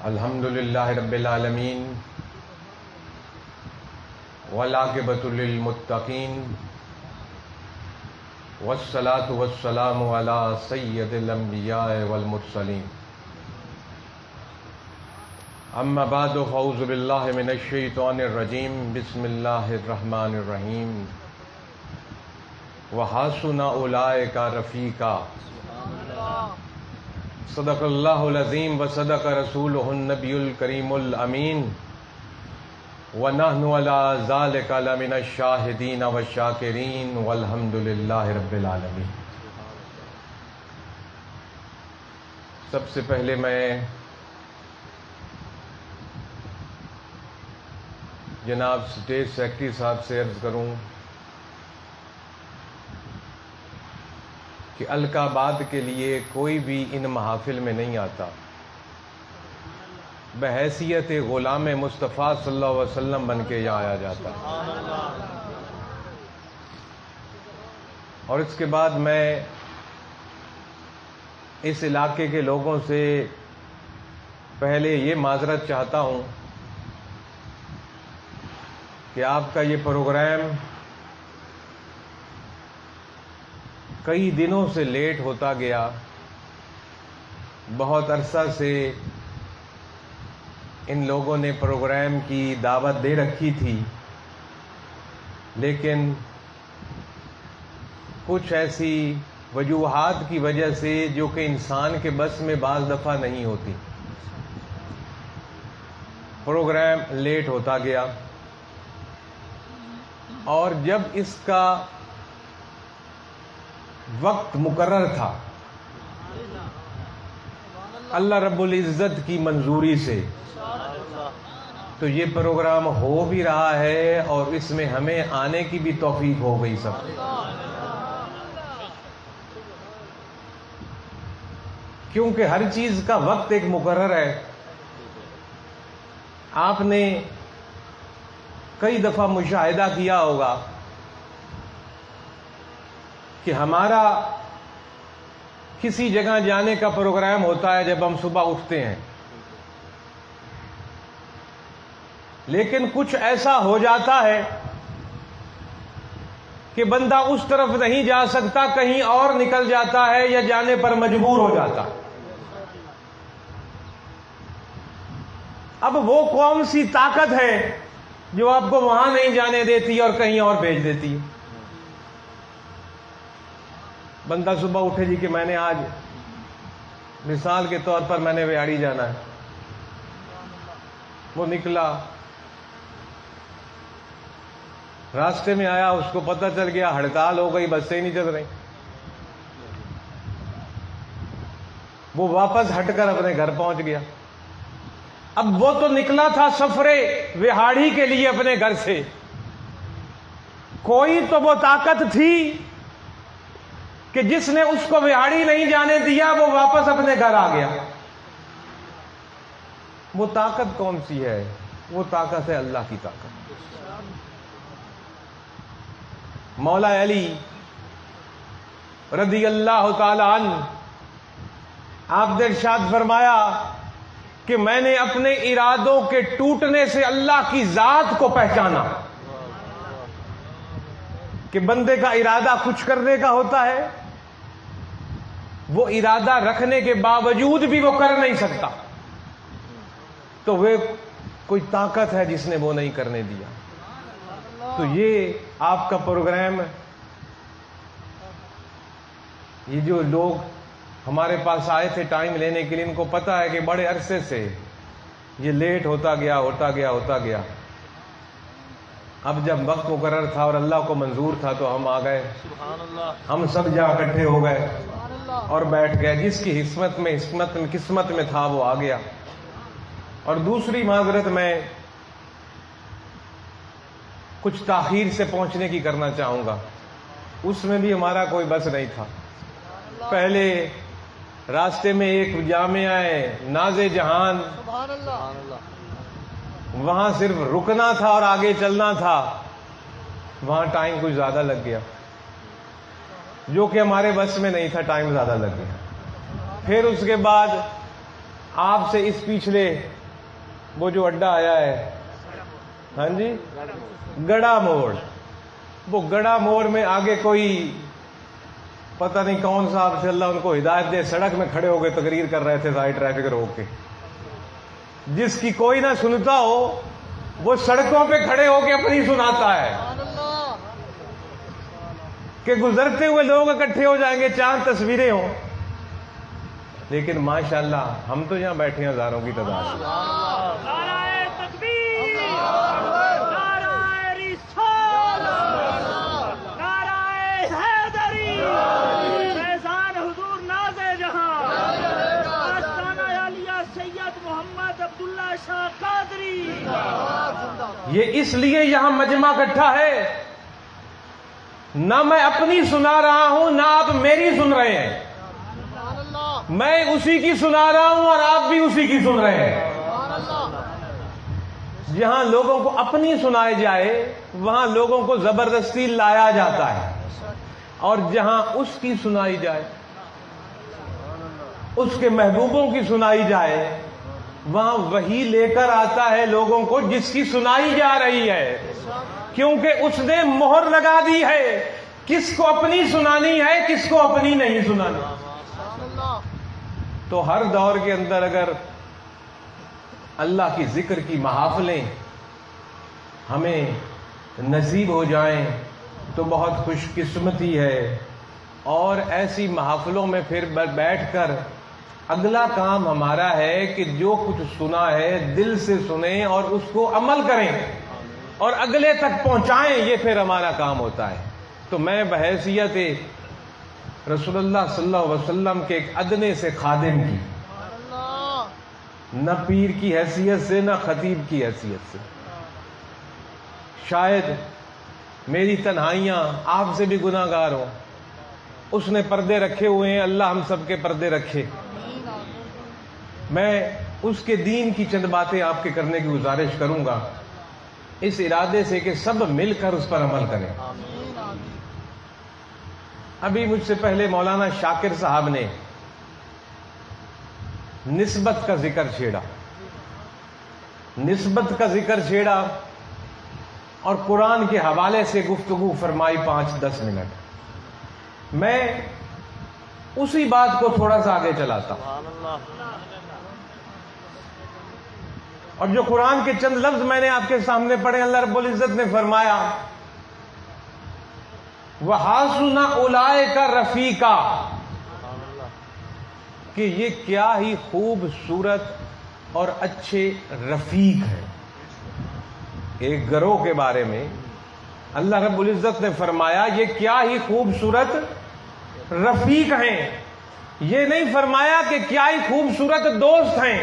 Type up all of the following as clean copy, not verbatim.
الحمدللہ رب العالمین والعاقبۃ للمتقین والصلاة والسلام علی سید الانبیاء والمرسلین اما بعد فاعوذ باللہ من الشیطان الرجیم بسم اللہ الرحمن الرحیم وحسن اولئک رفیقا صدق اللہ العظیم وصدق رسولہ النبی الکریم الامین ونحن علی ذلک لمن الشاہدین والشاکرین والحمد للہ رب العالمین۔ سب سے پہلے میں جناب اسٹیج سیکرٹری صاحب سے عرض کروں کہ القابات کے لیے کوئی بھی ان محافل میں نہیں آتا، بحیثیت غلام مصطفیٰ صلی اللہ علیہ وسلم بن کے یہاں آیا جاتا ہے۔ اور اس کے بعد میں اس علاقے کے لوگوں سے پہلے یہ معذرت چاہتا ہوں کہ آپ کا یہ پروگرام کئی دنوں سے لیٹ ہوتا گیا۔ بہت عرصہ سے ان لوگوں نے پروگرام کی دعوت دے رکھی تھی، لیکن کچھ ایسی وجوہات کی وجہ سے جو کہ انسان کے بس میں بعض دفعہ نہیں ہوتی، پروگرام لیٹ ہوتا گیا۔ اور جب اس کا وقت مقرر تھا اللہ رب العزت کی منظوری سے، تو یہ پروگرام ہو بھی رہا ہے اور اس میں ہمیں آنے کی بھی توفیق ہو گئی سب۔ کیونکہ ہر چیز کا وقت ایک مقرر ہے۔ آپ نے کئی دفعہ مشاہدہ کیا ہوگا کہ ہمارا کسی جگہ جانے کا پروگرام ہوتا ہے جب ہم صبح اٹھتے ہیں، لیکن کچھ ایسا ہو جاتا ہے کہ بندہ اس طرف نہیں جا سکتا، کہیں اور نکل جاتا ہے یا جانے پر مجبور ہو جاتا ہے۔ اب وہ کون سی طاقت ہے جو آپ کو وہاں نہیں جانے دیتی اور کہیں اور بھیج دیتی ہے؟ بندہ صبح اٹھے جی کہ میں نے آج مثال کے طور پر میں نے ویاڑی جانا ہے، وہ نکلا، راستے میں آیا، اس کو پتہ چل گیا ہڑتال ہو گئی، بسیں ہی نہیں چل رہی، وہ واپس ہٹ کر اپنے گھر پہنچ گیا۔ اب وہ تو نکلا تھا سفر وہاڑی کے لیے اپنے گھر سے، کوئی تو وہ طاقت تھی کہ جس نے اس کو وہاڑی نہیں جانے دیا، وہ واپس اپنے گھر آ گیا۔ وہ طاقت کون سی ہے؟ وہ طاقت ہے اللہ کی طاقت۔ مولا علی رضی اللہ تعالی عنہ، آپ نے ارشاد فرمایا کہ میں نے اپنے ارادوں کے ٹوٹنے سے اللہ کی ذات کو پہچانا کہ بندے کا ارادہ کچھ کرنے کا ہوتا ہے، وہ ارادہ رکھنے کے باوجود بھی وہ کر نہیں سکتا، تو وہ کوئی طاقت ہے جس نے وہ نہیں کرنے دیا۔ تو یہ آپ کا پروگرام، یہ جو لوگ ہمارے پاس آئے تھے ٹائم لینے کے لیے، ان کو پتا ہے کہ بڑے عرصے سے یہ لیٹ ہوتا گیا۔ اب جب وقت مقرر تھا اور اللہ کو منظور تھا تو ہم آ گئے، ہم سب جہاں اکٹھے ہو گئے اور بیٹھ گئے۔ جس کی قسمت میں تھا وہ آ گیا۔ اور دوسری معذرت میں کچھ تاخیر سے پہنچنے کی کرنا چاہوں گا، اس میں بھی ہمارا کوئی بس نہیں تھا۔ پہلے راستے میں ایک جامعہ ہے ناز جہان، وہاں صرف رکنا تھا اور آگے چلنا تھا، وہاں ٹائم کچھ زیادہ لگ گیا، جو کہ ہمارے بس میں نہیں تھا، ٹائم زیادہ لگ گیا۔ پھر اس کے بعد آپ سے اس پیچھے وہ جو اڈا آیا ہے، ہاں جی، گڑا موڑ، وہ گڑا موڑ میں آگے کوئی پتہ نہیں کون صاحب سے اللہ ان کو ہدایت دے، سڑک میں کھڑے ہو گئے تقریر کر رہے تھے سائڈ ٹریفک روک کے. جس کی کوئی نہ سنتا ہو وہ سڑکوں پہ کھڑے ہو کے اپنی سناتا ہے کہ گزرتے ہوئے لوگ اکٹھے ہو جائیں گے، چاند تصویریں ہوں. لیکن ماشاءاللہ ہم تو یہاں بیٹھے ہیں ہزاروں کی تعداد میں. نعرہ تکبیر، نعرہ رسالت، نعرہ حیدری، فیضان حضور ناز جہاں، آستانہ عالیہ سید محمد عبداللہ شاہ قادری. یہ اس لیے یہاں مجمع اکٹھا ہے، نہ میں اپنی سنا رہا ہوں نہ آپ میری سن رہے ہیں، میں اسی کی سنا رہا ہوں اور آپ بھی اسی کی سن رہے ہیں. جہاں لوگوں کو اپنی سنائی جائے وہاں لوگوں کو زبردستی لایا جاتا ہے، اور جہاں اس کی سنائی جائے، اس کے محبوبوں کی سنائی جائے، وہاں وہی لے کر آتا ہے لوگوں کو جس کی سنائی جا رہی ہے، کیونکہ اس نے مہر لگا دی ہے کس کو اپنی سنانی ہے کس کو اپنی نہیں سنانی. تو ہر دور کے اندر اگر اللہ کی ذکر کی محافلیں ہمیں نصیب ہو جائیں تو بہت خوش قسمتی ہے. اور ایسی محافلوں میں پھر بیٹھ کر اگلا کام ہمارا ہے کہ جو کچھ سنا ہے دل سے سنیں اور اس کو عمل کریں اور اگلے تک پہنچائیں، یہ پھر ہمارا کام ہوتا ہے. تو میں بحیثیت رسول اللہ صلی اللہ علیہ وسلم کے ایک ادنے سے خادم کی، نہ پیر کی حیثیت سے نہ خطیب کی حیثیت سے، شاید میری تنہائیاں آپ سے بھی گناہ گار ہوں، اس نے پردے رکھے ہوئے ہیں، اللہ ہم سب کے پردے رکھے. میں اس کے دین کی چند باتیں آپ کے کرنے کی گزارش کروں گا اس ارادے سے کہ سب مل کر اس پر عمل کریں. ابھی مجھ سے پہلے مولانا شاکر صاحب نے نسبت کا ذکر چھیڑا، نسبت کا ذکر چھیڑا اور قرآن کے حوالے سے گفتگو فرمائی 5-10 منٹ. میں اسی بات کو تھوڑا سا آگے چلاتا ہوں، اور جو قرآن کے چند لفظ میں نے آپ کے سامنے پڑھے، اللہ رب العزت نے فرمایا وَحَسُنَ أُولَئِكَ رَفِيقًا، کہ یہ کیا ہی خوبصورت اور اچھے رفیق ہیں. ایک گروہ کے بارے میں اللہ رب العزت نے فرمایا یہ کیا ہی خوبصورت رفیق ہیں. یہ نہیں فرمایا کہ کیا ہی خوبصورت دوست ہیں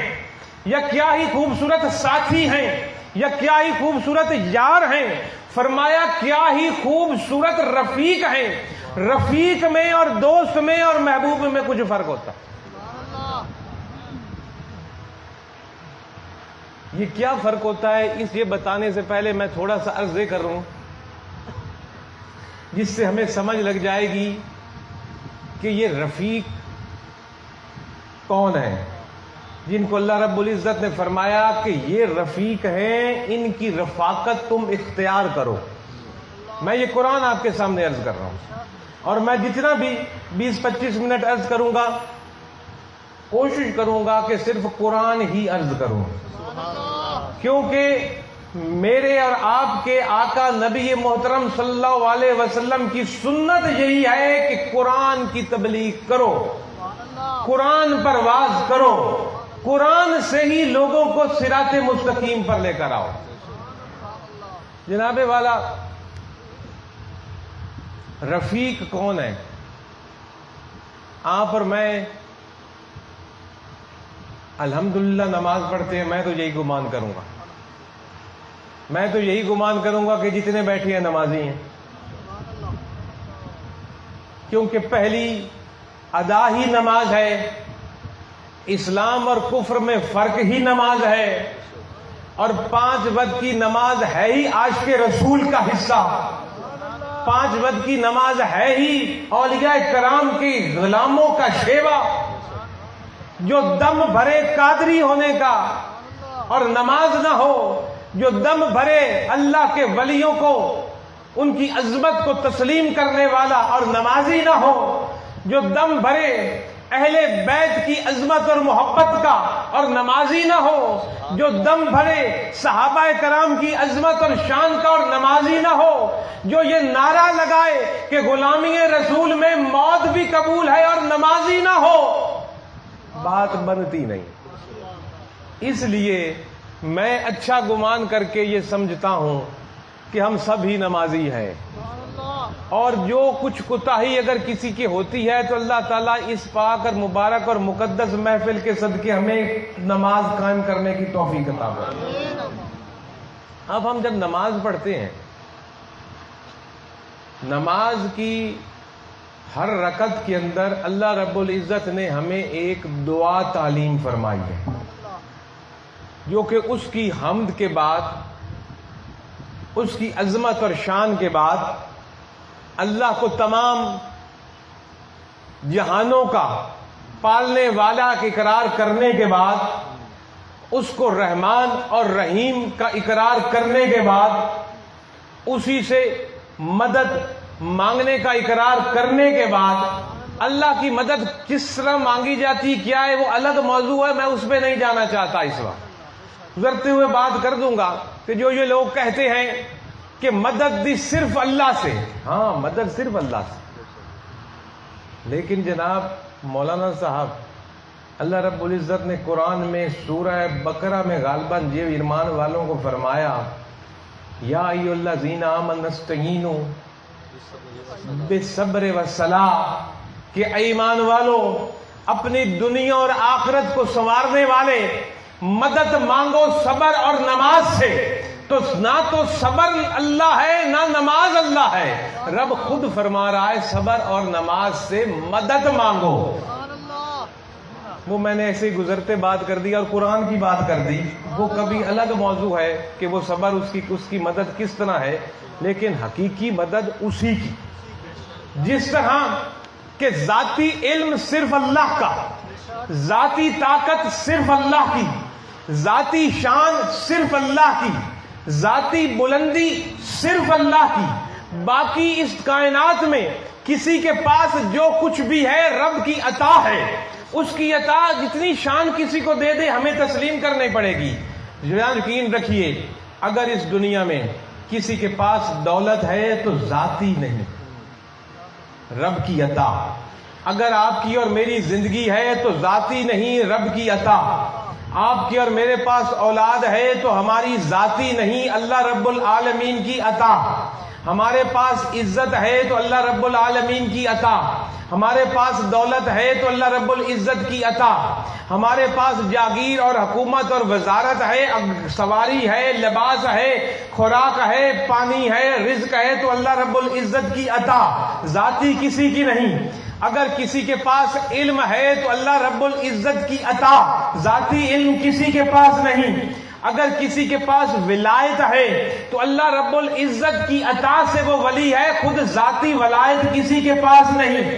یا کیا ہی خوبصورت ساتھی ہیں یا کیا ہی خوبصورت یار ہیں، فرمایا کیا ہی خوبصورت رفیق ہیں. رفیق میں اور دوست میں اور محبوب میں کچھ فرق ہوتا ہے. یہ کیا فرق ہوتا ہے، اس یہ بتانے سے پہلے میں تھوڑا سا عرض کر رہا ہوں جس سے ہمیں سمجھ لگ جائے گی کہ یہ رفیق کون ہے جن کو اللہ رب العزت نے فرمایا کہ یہ رفیق ہیں، ان کی رفاقت تم اختیار کرو. میں یہ قرآن آپ کے سامنے عرض کر رہا ہوں، اور میں جتنا بھی 20-25 منٹ عرض کروں گا کوشش کروں گا کہ صرف قرآن ہی عرض کروں، کیونکہ میرے اور آپ کے آقا نبی محترم صلی اللہ علیہ وسلم کی سنت یہی ہے کہ قرآن کی تبلیغ کرو، قرآن پر واز کرو، قرآن سے ہی لوگوں کو صراط مستقیم پر لے کر آؤ. جناب والا، رفیق کون ہے؟ آپ اور میں الحمدللہ نماز پڑھتے ہیں، میں تو یہی گمان کروں گا، میں تو یہی گمان کروں گا کہ جتنے بیٹھے ہیں نمازی ہیں، کیونکہ پہلی ادا ہی نماز ہے. اسلام اور کفر میں فرق ہی نماز ہے، اور 5 وقت کی نماز ہے ہی عاشق رسول کا حصہ. 5 وقت کی نماز ہے ہی اولیاء کرام کی غلاموں کا شیوا. جو دم بھرے قادری ہونے کا اور نماز نہ ہو، جو دم بھرے اللہ کے ولیوں کو، ان کی عظمت کو تسلیم کرنے والا اور نمازی نہ ہو، جو دم بھرے اہل بیت کی عظمت اور محبت کا اور نمازی نہ ہو، جو دم بھرے صحابہ کرام کی عظمت اور شان کا اور نمازی نہ ہو، جو یہ نعرہ لگائے کہ غلامی رسول میں موت بھی قبول ہے اور نمازی نہ ہو، بات بنتی نہیں۔ اس لیے میں اچھا گمان کر کے یہ سمجھتا ہوں کہ ہم سب ہی نمازی ہیں، اور جو کچھ کوتاہی اگر کسی کی ہوتی ہے تو اللہ تعالیٰ اس پاک اور مبارک اور مقدس محفل کے صدقے ہمیں نماز قائم کرنے کی توفیق عطا فرمائے۔ اب ہم جب نماز پڑھتے ہیں، نماز کی ہر رکعت کے اندر اللہ رب العزت نے ہمیں ایک دعا تعلیم فرمائی ہے، جو کہ اس کی حمد کے بعد، اس کی عظمت اور شان کے بعد، اللہ کو تمام جہانوں کا پالنے والا اقرار کرنے کے بعد، اس کو رحمان اور رحیم کا اقرار کرنے کے بعد، اسی سے مدد مانگنے کا اقرار کرنے کے بعد، اللہ کی مدد کس طرح مانگی جاتی کیا ہے وہ الگ موضوع ہے، میں اس پہ نہیں جانا چاہتا اس وقت۔ گزرتے ہوئے بات کر دوں گا کہ جو یہ لوگ کہتے ہیں کہ مدد دی صرف اللہ سے، ہاں مدد صرف اللہ سے، لیکن جناب مولانا صاحب، اللہ رب العزت نے قرآن میں سورہ بقرہ میں غالباً یہ ایمان والوں کو فرمایا، یا ایھا الذین آمنوا استعینوا بالصبر والصلاۃ، کہ اے ایمان والو اپنی دنیا اور آخرت کو سنوارنے والے مدد مانگو صبر اور نماز سے۔ تو نہ تو صبر اللہ ہے نہ نماز اللہ ہے، رب خود فرما رہا ہے صبر اور نماز سے مدد مانگو۔ وہ میں نے ایسے گزرتے بات کر دی اور قرآن کی بات کر دی، وہ کبھی الگ موضوع ہے کہ وہ صبر اس کی مدد کس طرح ہے، لیکن حقیقی مدد اسی کی، جس طرح کہ ذاتی علم صرف اللہ کا، ذاتی طاقت صرف اللہ کی، ذاتی شان صرف اللہ کی، ذاتی بلندی صرف اللہ کی، باقی اس کائنات میں کسی کے پاس جو کچھ بھی ہے رب کی عطا ہے، اس کی عطا جتنی شان کسی کو دے دے ہمیں تسلیم کرنی پڑے گی۔ یقین رکھیے اگر اس دنیا میں کسی کے پاس دولت ہے تو ذاتی نہیں، رب کی عطا۔ اگر آپ کی اور میری زندگی ہے تو ذاتی نہیں، رب کی عطا۔ آپ کی اور میرے پاس اولاد ہے تو ہماری ذاتی نہیں، اللہ رب العالمین کی عطا۔ ہمارے پاس عزت ہے تو اللہ رب العالمین کی عطا۔ ہمارے پاس دولت ہے تو اللہ رب العزت کی عطا۔ ہمارے پاس جاگیر اور حکومت اور وزارت ہے، سواری ہے، لباس ہے، خوراک ہے، پانی ہے، رزق ہے تو اللہ رب العزت کی عطا، ذاتی کسی کی نہیں۔ اگر کسی کے پاس علم ہے تو اللہ رب العزت کی عطا، ذاتی علم کسی کے پاس نہیں۔ اگر کسی کے پاس ولایت ہے تو اللہ رب العزت کی عطا سے وہ ولی ہے، خود ذاتی ولایت کسی کے پاس نہیں۔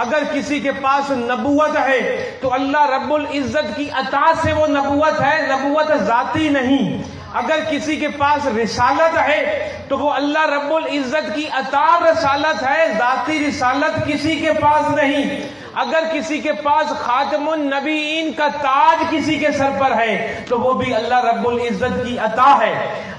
اگر کسی کے پاس نبوت ہے تو اللہ رب العزت کی عطا سے وہ نبوت ہے، نبوت ذاتی نہیں۔ اگر کسی کے پاس رسالت ہے تو وہ اللہ رب العزت کی عطا رسالت ہے، ذاتی رسالت کسی کے پاس نہیں۔ اگر کسی کے پاس خاتم النبیین کا تاج کسی کے سر پر ہے تو وہ بھی اللہ رب العزت کی عطا ہے۔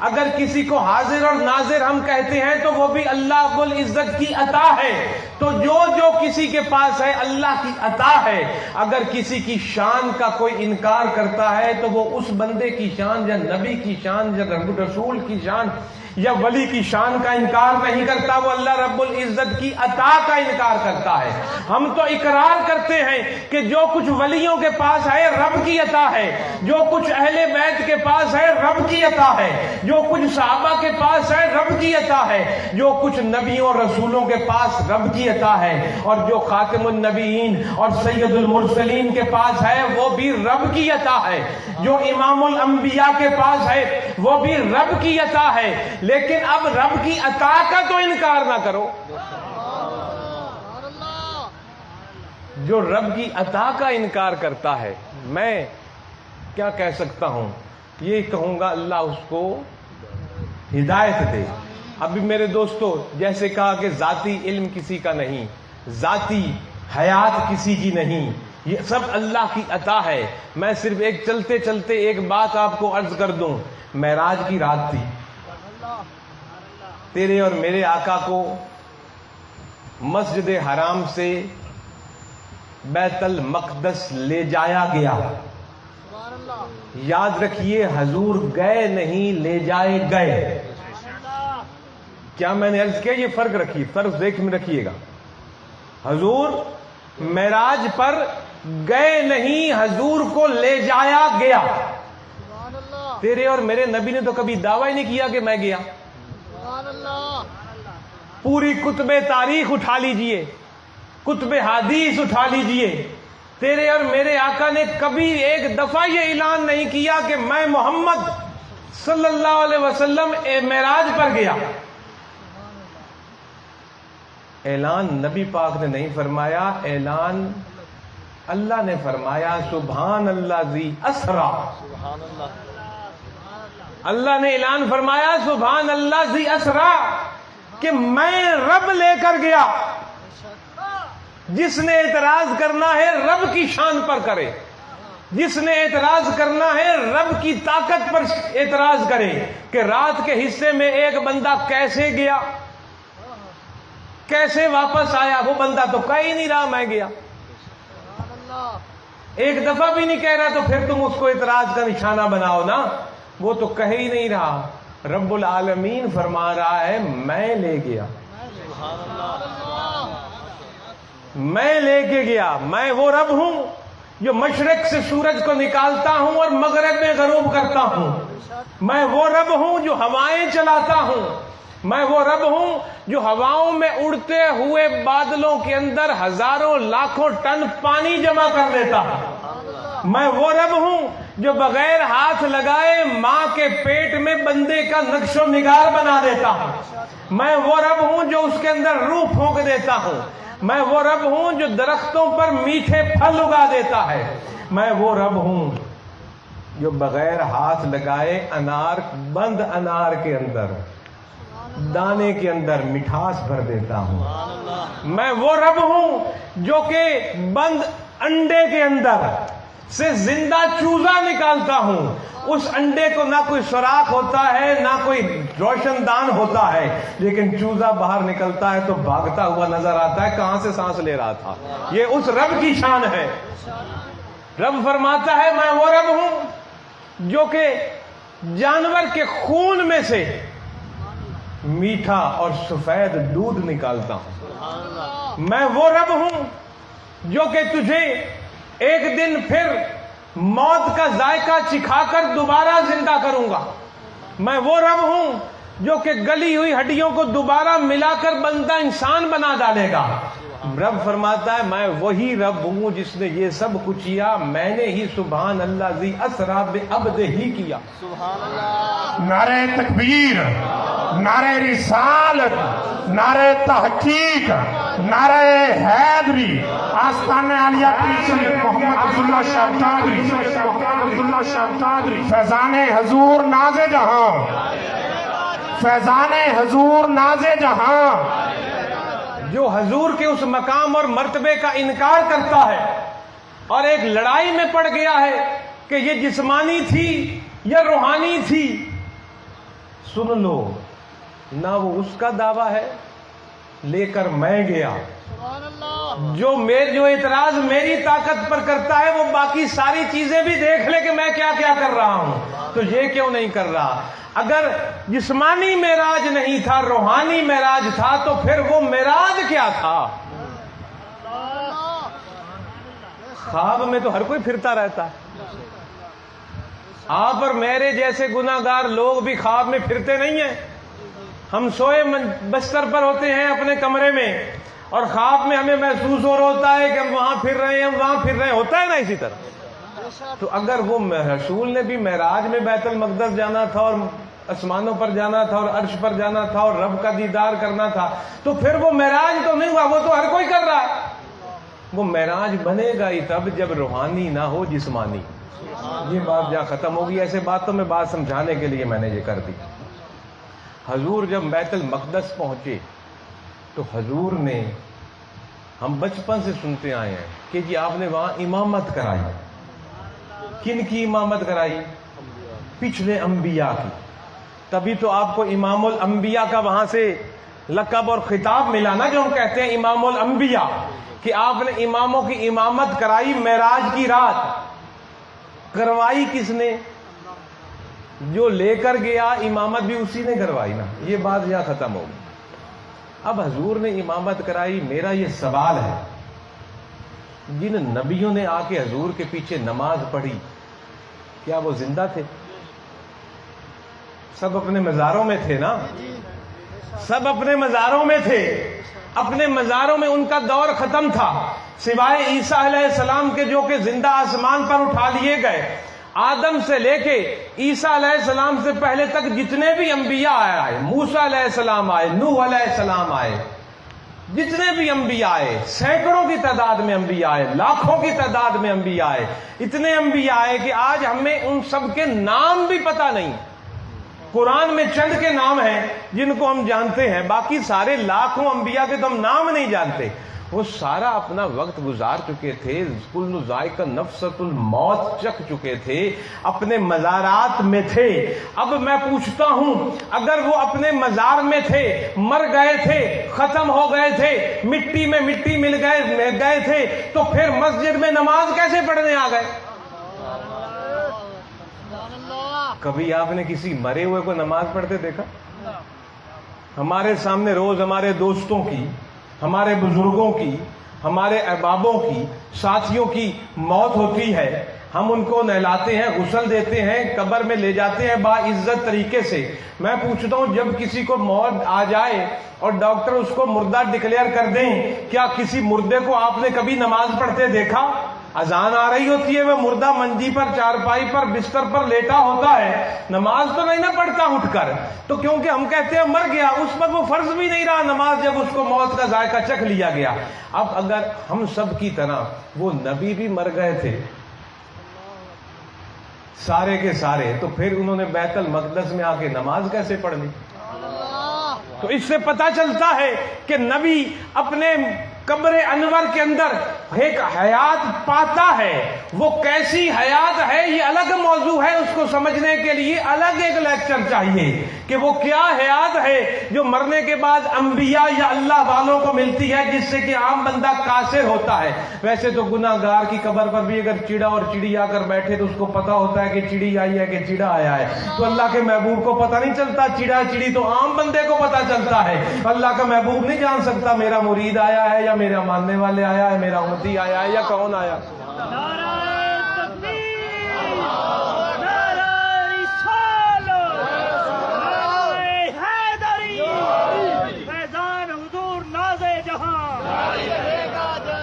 اگر کسی کو حاضر اور ناظر ہم کہتے ہیں تو وہ بھی اللہ رب العزت کی عطا ہے۔ تو جو کسی کے پاس ہے اللہ کی عطا ہے۔ اگر کسی کی شان کا کوئی انکار کرتا ہے تو وہ اس بندے کی شان یا نبی کی شان یا رسول کی شان یا ولی کی شان کا انکار نہیں کرتا، وہ اللہ رب العزت کی عطا کا انکار کرتا ہے۔ ہم تو اقرار کرتے ہیں کہ جو کچھ ولیوں کے پاس ہے رب کی عطا ہے، جو کچھ اہل بیت کے پاس ہے رب کی عطا ہے، جو کچھ صحابہ کے پاس ہے رب کی عطا ہے، جو کچھ نبیوں اور رسولوں کے پاس رب کی عطا ہے، اور جو خاتم النبیین اور سید المرسلین کے پاس ہے وہ بھی رب کی عطا ہے، جو امام الانبیاء کے پاس ہے وہ بھی رب کی عطا ہے۔ لیکن اب رب کی عطا کا تو انکار نہ کرو۔ جو رب کی عطا کا انکار کرتا ہے، میں کیا کہہ سکتا ہوں؟ یہ کہوں گا اللہ اس کو ہدایت دے۔ ابھی میرے دوستو، جیسے کہا کہ ذاتی علم کسی کا نہیں، ذاتی حیات کسی کی نہیں، یہ سب اللہ کی عطا ہے۔ میں صرف ایک چلتے چلتے ایک بات آپ کو عرض کر دوں۔ معراج کی رات تھی، تیرے اور میرے آقا کو مسجد حرام سے بیت المقدس لے جایا گیا۔ یاد رکھیے، حضور گئے نہیں، لے جائے گئے۔ کیا میں نے عرض کیا؟ یہ فرق رکھیے، فرق دیکھ میں رکھیے گا۔ حضور معراج پر گئے نہیں، حضور کو لے جایا گیا۔ تیرے اور میرے نبی نے تو کبھی دعویٰ ہی نہیں کیا کہ میں گیا۔ پوری کتب تاریخ اٹھا لیجئے، کتب حدیث اٹھا لیجئے، تیرے اور میرے آقا نے کبھی ایک دفعہ یہ اعلان نہیں کیا کہ میں محمد صلی اللہ علیہ وسلم معراج پر گیا۔ اعلان نبی پاک نے نہیں فرمایا، اعلان اللہ نے فرمایا، سبحان اللہ ذی اسرا۔ اللہ نے اعلان فرمایا، سبحان اللہ ذی اسرا، کہ میں رب لے کر گیا۔ جس نے اعتراض کرنا ہے رب کی شان پر کرے، جس نے اعتراض کرنا ہے رب کی طاقت پر اعتراض کرے کہ رات کے حصے میں ایک بندہ کیسے گیا، کیسے واپس آیا۔ وہ بندہ تو کہہ ہی نہیں رہا میں گیا، ایک دفعہ بھی نہیں کہہ رہا، تو پھر تم اس کو اعتراض کا نشانہ بناؤ نا۔ وہ تو کہہ ہی نہیں رہا۔ رب العالمین فرما رہا ہے میں لے گیا، میں لے کے گیا۔ میں وہ رب ہوں جو مشرق سے سورج کو نکالتا ہوں اور مغرب میں غروب کرتا ہوں۔ میں وہ رب ہوں جو ہوائیں چلاتا ہوں۔ میں وہ رب ہوں جو ہواؤں میں اڑتے ہوئے بادلوں کے اندر ہزاروں لاکھوں ٹن پانی جمع کر دیتا ہوں۔ میں وہ رب ہوں جو بغیر ہاتھ لگائے ماں کے پیٹ میں بندے کا نقش و نگار بنا دیتا ہوں۔ میں وہ رب ہوں جو اس کے اندر روح پھونک دیتا ہوں۔ میں وہ رب ہوں جو درختوں پر میٹھے پھل اگا دیتا ہے۔ میں وہ رب ہوں جو بغیر ہاتھ لگائے انار، بند انار کے اندر، دانے کے اندر مٹھاس بھر دیتا ہوں۔ میں وہ رب ہوں جو کہ بند انڈے کے اندر سے زندہ چوزا نکالتا ہوں۔ اس انڈے کو نہ کوئی سوراخ ہوتا ہے، نہ کوئی روشن دان ہوتا ہے، لیکن چوزا باہر نکلتا ہے تو بھاگتا ہوا نظر آتا ہے، کہاں سے سانس لے رہا تھا۔ یہ اس رب کی شان ہے۔ رب فرماتا ہے میں وہ رب ہوں جو کہ جانور کے خون میں سے میٹھا اور سفید دودھ نکالتا ہوں۔ میں وہ رب ہوں جو کہ تجھے ایک دن پھر موت کا ذائقہ چکھا کر دوبارہ زندہ کروں گا۔ میں وہ رب ہوں جو کہ گلی ہوئی ہڈیوں کو دوبارہ ملا کر بندہ انسان بنا ڈالے گا۔ رب فرماتا ہے میں وہی رب ہوں جس نے یہ سب کچھ کیا، میں نے ہی سبحان اللہ ذی اسرا بعبدہ ہی کیا۔ نعرہ تکبیر، نعرہ رسالت، نعرہ تحقیق، نعرہ حیدری، آستانہ عالیہ پیر سید محمد عبداللہ شاہ قادری، فیضان حضور ناز جہاں، فیضان حضور ناز جہاں، جو حضور کے اس مقام اور مرتبے کا انکار کرتا ہے اور ایک لڑائی میں پڑ گیا ہے کہ یہ جسمانی تھی یا روحانی تھی، سن لو، نہ وہ اس کا دعویٰ ہے لے کر میں گیا۔ جو اعتراض میری طاقت پر کرتا ہے وہ باقی ساری چیزیں بھی دیکھ لے کہ میں کیا کیا کر رہا ہوں، تو یہ کیوں نہیں کر رہا؟ اگر جسمانی معراج نہیں تھا، روحانی معراج تھا، تو پھر وہ معراج کیا تھا؟ خواب میں تو ہر کوئی پھرتا رہتا ہے۔ آپ اور میرے جیسے گناہگار لوگ بھی خواب میں پھرتے نہیں ہیں۔ ہم سوئے بستر پر ہوتے ہیں اپنے کمرے میں، اور خواب میں ہمیں محسوس ہو رہا ہوتا ہے کہ ہم وہاں پھر رہے ہیں، ہم وہاں پھر رہے ہیں، ہوتا ہے نا اسی طرح۔ تو اگر وہ رسول نے بھی معراج میں بیت المقدس جانا تھا اور آسمانوں پر جانا تھا اور عرش پر جانا تھا اور رب کا دیدار کرنا تھا، تو پھر وہ معراج تو نہیں ہوا، وہ تو ہر کوئی کر رہا ہے۔ وہ معراج بنے گا ہی تب جب روحانی نہ ہو جسمانی. یہ بات جہاں ختم ہوگی. ایسے باتوں میں بات سمجھانے کے لیے میں نے یہ کر دی. حضور جب بیت المقدس پہنچے تو حضور نے، ہم بچپن سے سنتے آئے ہیں کہ جی آپ نے وہاں امامت کرائی. کن کی امامت کرائی؟ پچھلے انبیاء کی. تبھی تو آپ کو امام الانبیاء کا وہاں سے لقب اور خطاب ملا نا، جو ہم کہتے ہیں امام الانبیاء، کہ آپ نے اماموں کی امامت کرائی. معراج کی رات کروائی کس نے؟ جو لے کر گیا امامت بھی اسی نے کروائی نا. یہ بات یہاں ختم ہوگی. اب حضور نے امامت کرائی. میرا یہ سوال ہے، جن نبیوں نے آ کے حضور کے پیچھے نماز پڑھی، کیا وہ زندہ تھے؟ سب اپنے مزاروں میں تھے نا. سب اپنے مزاروں میں تھے. اپنے مزاروں میں ان کا دور ختم تھا، سوائے عیسیٰ علیہ السلام کے جو کہ زندہ آسمان پر اٹھا لیے گئے. آدم سے لے کے عیسیٰ علیہ السلام سے پہلے تک جتنے بھی انبیاء آئے، موسیٰ علیہ السلام آئے، نوح علیہ السلام آئے، جتنے بھی انبیاء آئے، سینکڑوں کی تعداد میں انبیاء آئے، لاکھوں کی تعداد میں انبیاء آئے. اتنے انبیاء آئے کہ آج ہمیں ان سب کے نام بھی پتہ نہیں. قرآن میں چند کے نام ہیں جن کو ہم جانتے ہیں، باقی سارے لاکھوں انبیاء کے تو ہم نام نہیں جانتے. وہ سارا اپنا وقت گزار چکے تھے، کل ذائقہ نفست الموت چکھ چکے تھے، اپنے مزارات میں تھے. اب میں پوچھتا ہوں، اگر وہ اپنے مزار میں تھے، مر گئے تھے، ختم ہو گئے تھے، مٹی میں مٹی مل گئے تھے، تو پھر مسجد میں نماز کیسے پڑھنے آ گئے؟ کبھی آپ نے کسی مرے ہوئے کو نماز پڑھتے دیکھا؟ ہمارے سامنے روز ہمارے دوستوں کی، ہمارے بزرگوں کی، ہمارے احبابوں کی، ساتھیوں کی موت ہوتی ہے. ہم ان کو نہلاتے ہیں، غسل دیتے ہیں، قبر میں لے جاتے ہیں باعزت طریقے سے. میں پوچھتا ہوں، جب کسی کو موت آ جائے اور ڈاکٹر اس کو مردہ ڈکلیئر کر دیں، کیا کسی مردے کو آپ نے کبھی نماز پڑھتے دیکھا؟ اذان آ رہی ہوتی ہے، وہ مردہ منجی پر، چارپائی پر، بستر پر لیٹا ہوتا ہے، نماز تو نہیں نہ پڑھتا اٹھ کر. تو کیونکہ ہم کہتے ہیں مر گیا، اس پر وہ فرض بھی نہیں رہا نماز جب اس کو موت کا ذائقہ چکھ لیا گیا. اب اگر ہم سب کی طرح وہ نبی بھی مر گئے تھے سارے کے سارے، تو پھر انہوں نے بیت المقدس میں آ کے نماز کیسے پڑھ لی؟ تو اس سے پتہ چلتا ہے کہ نبی اپنے قبر انور کے اندر ایک حیات پاتا ہے. وہ کیسی حیات ہے یہ الگ موضوع ہے، اس کو سمجھنے کے لیے الگ ایک لیکچر چاہیے کہ وہ کیا حیات ہے جو مرنے کے بعد انبیاء یا اللہ والوں کو ملتی ہے، جس سے کہ عام بندہ قاصر ہوتا ہے. ویسے تو گناہ گار کی قبر پر بھی اگر چڑا اور چڑی آ کر بیٹھے تو اس کو پتا ہوتا ہے کہ چڑی آئی ہے کہ چڑا آیا ہے. تو اللہ کے محبوب کو پتا نہیں چلتا چڑا چڑی، تو عام بندے کو پتا چلتا ہے. اللہ کا محبوب نہیں جان سکتا میرا مرید آیا ہے یا میرا ماننے والے آیا ہے، میرا امتی آیا ہے یا کون آیا.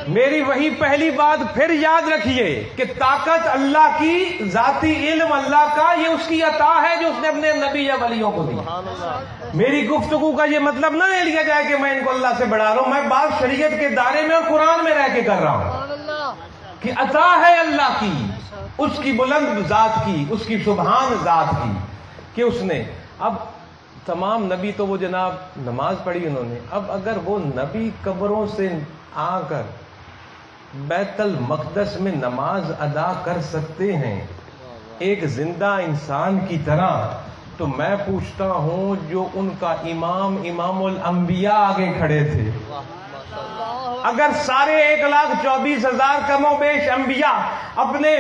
میری وہی پہلی بات پھر یاد رکھیے کہ طاقت اللہ کی، ذاتی علم اللہ کا، یہ اس کی عطا ہے جو اس نے اپنے نبی یا ولیوں کو دی. میری گفتگو کا یہ مطلب نہ لے لیا جائے کہ میں ان کو اللہ سے بڑھا رہا ہوں. میں بات شریعت کے دائرے میں اور قرآن میں رہ کے کر رہا ہوں کہ عطا ہے اللہ کی، اس کی بلند ذات کی، اس کی سبحان ذات کی، کہ اس نے. اب تمام نبی تو وہ جناب نماز پڑھی انہوں نے. اب اگر وہ نبی قبروں سے آ کر بیت المقدس میں نماز ادا کر سکتے ہیں ایک زندہ انسان کی طرح، تو میں پوچھتا ہوں جو ان کا امام الانبیاء آگے کھڑے تھے، اگر سارے 1,24,000 کم و بیش انبیاء اپنے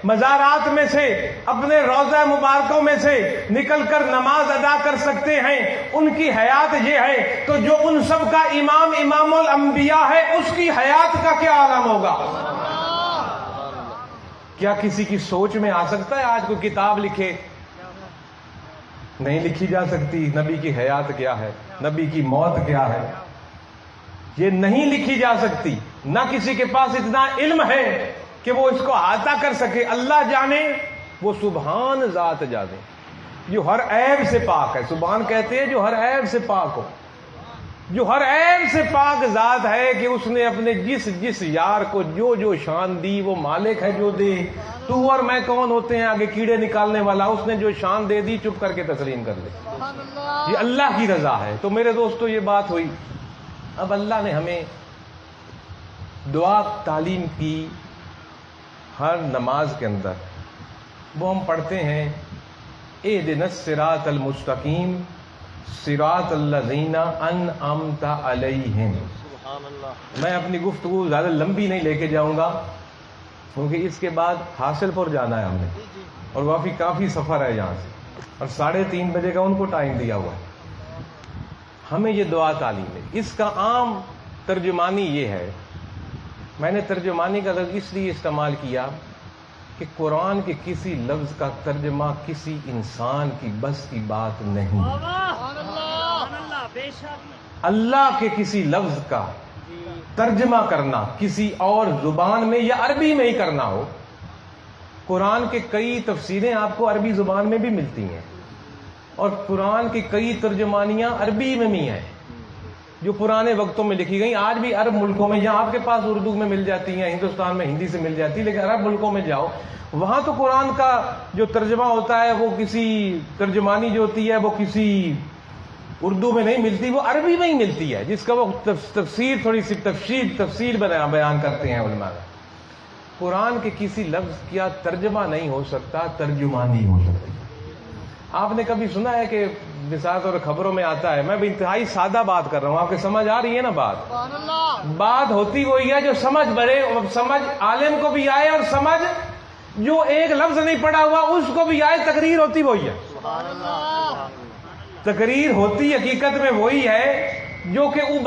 مزارات میں سے، اپنے روضہ مبارکوں میں سے نکل کر نماز ادا کر سکتے ہیں، ان کی حیات یہ ہے، تو جو ان سب کا امام الانبیاء ہے اس کی حیات کا کیا عالم ہوگا؟ کیا کسی کی سوچ میں آ سکتا ہے آج کوئی کتاب لکھے؟ نہیں لکھی جا سکتی. نبی کی حیات کیا ہے، نبی کی موت کیا ہے، یہ نہیں لکھی جا سکتی. نہ کسی کے پاس اتنا علم ہے کہ وہ اس کو احاطہ کر سکے. اللہ جانے، وہ سبحان ذات جانے جو ہر عیب سے پاک ہے. سبحان کہتے ہیں جو ہر عیب سے پاک ہو. جو ہر عیب سے پاک ذات ہے کہ اس نے اپنے جس یار کو جو شان دی وہ مالک ہے جو دے. تو اور میں کون ہوتے ہیں آگے کیڑے نکالنے والا؟ اس نے جو شان دے دی چپ کر کے تسلیم کر لے. یہ اللہ کی رضا ہے. تو میرے دوستو یہ بات ہوئی. اب اللہ نے ہمیں دعا تعلیم کی ہر نماز کے اندر. وہ ہم پڑھتے ہیں اہدنا الصراط المستقیم صراط الذین انعمت علیہم. میں اپنی گفتگو زیادہ لمبی نہیں لے کے جاؤں گا کیونکہ اس کے بعد حاصل پر جانا ہے ہم نے اور کافی سفر ہے یہاں سے اور 3:30 بجے کا ان کو ٹائم دیا ہوا ہے. ہمیں یہ دعا تعلیم ہے. اس کا عام ترجمانی یہ ہے. میں نے ترجمانی کا لفظ اس لیے استعمال کیا کہ قرآن کے کسی لفظ کا ترجمہ کسی انسان کی بس کی بات نہیں. اللہ کے کسی لفظ کا ترجمہ کرنا کسی اور زبان میں یا عربی میں ہی کرنا ہو. قرآن کے کئی تفسیریں آپ کو عربی زبان میں بھی ملتی ہیں اور قرآن کی کئی ترجمانیاں عربی میں بھی ہیں جو پرانے وقتوں میں لکھی گئی. آج بھی عرب ملکوں میں جہاں آپ کے پاس اردو میں مل جاتی ہیں, ہندوستان میں ہندی سے مل جاتی ہے, لیکن عرب ملکوں میں جاؤ وہاں تو قرآن کا جو ترجمہ ہوتا ہے وہ کسی ترجمانی جو ہوتی ہے وہ کسی اردو میں نہیں ملتی, وہ عربی میں ہی ملتی ہے جس کا وہ تفسیر تھوڑی سی تفصیل بیان کرتے ہیں علماء. قرآن کے کسی لفظ کا ترجمہ نہیں ہو سکتا, ترجمانی ہو سکتی. آپ نے کبھی سنا ہے کہ بساط اور خبروں میں آتا ہے, میں بھی انتہائی سادہ بات کر رہا ہوں, آپ کے سمجھ آ رہی ہے نا بات ہوتی وہی ہے جو سمجھ بڑے, سمجھ عالم کو بھی آئے اور سمجھ جو ایک لفظ نہیں پڑا ہوا اس کو بھی آئے. تقریر ہوتی وہی ہے, تقریر ہوتی حقیقت میں وہی ہے جو کہ وہ